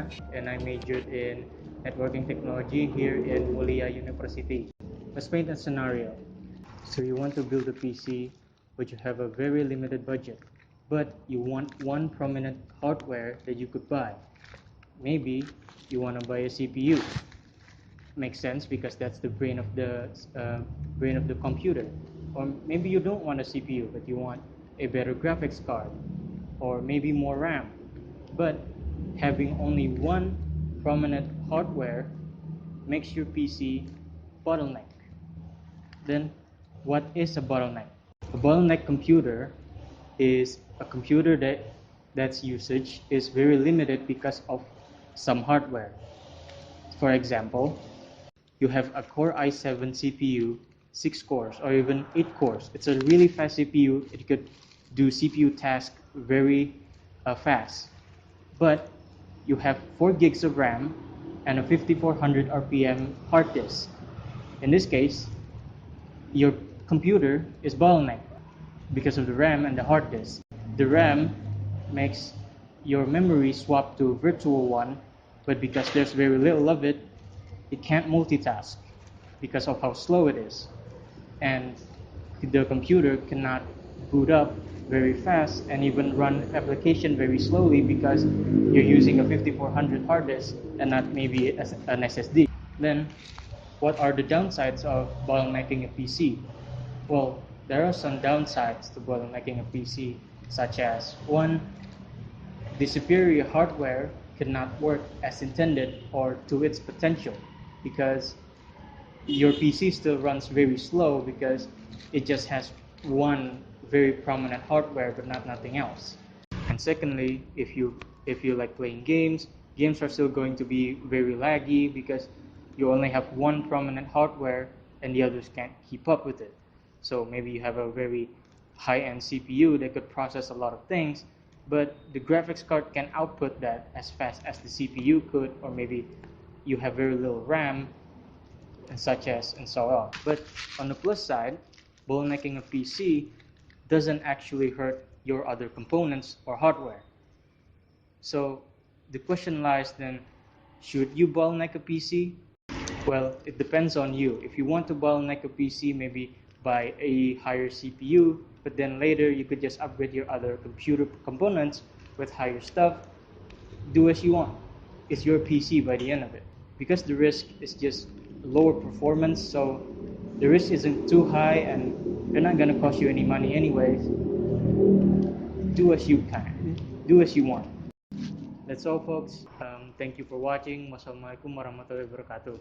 Wardhana, and I majored in networking technology here in Mulia University. Let's paint a scenario. So you want to build a PC, but you have a very limited budget, but you want one prominent hardware that you could buy. Maybe you want to buy a CPU. Makes sense because that's the brain of the computer. Or maybe you don't want a CPU, but you want a better graphics card, or maybe more RAM. But having only one prominent hardware makes your PC bottleneck. Then, what is a bottleneck? A bottleneck computer is a computer that's usage is very limited because of some hardware. For example, you have a Core i7 CPU, 6 cores or even 8 cores. It's a really fast CPU. It could do CPU tasks very fast. But you have 4 gigs of RAM and a 5400 RPM hard disk. In this case, your computer is bottlenecked because of the RAM and the hard disk. The RAM makes your memory swap to virtual one, but because there's very little of it, it can't multitask because of how slow it is. And the computer cannot boot up very fast and even run application very slowly because you're using a 5400 hard disk and not maybe an SSD. Then, what are the downsides of bottlenecking a PC? Well, there are some downsides to bottlenecking a PC, such as 1. The superior hardware cannot work as intended or to its potential because your PC still runs very slow because it just has one very prominent hardware but nothing else. And secondly, if you like playing games are still going to be very laggy because you only have one prominent hardware and the others can't keep up with it. So maybe you have a very high-end CPU that could process a lot of things, but the graphics card can output that as fast as the CPU could, or maybe you have very little RAM and so on. But on the plus side, bottlenecking a PC doesn't actually hurt your other components or hardware. So the question lies then, should you bottleneck a PC? Well, it depends on you. If you want to bottleneck a PC, maybe buy a higher CPU, but then later you could just upgrade your other computer components with higher stuff. Do as you want. It's your PC by the end of it. Because the risk is just lower performance, so the risk isn't too high and they're not going to cost you any money anyways. Do as you can. Do as you want. That's all, folks. Thank you for watching. Wassalamualaikum warahmatullahi wabarakatuh.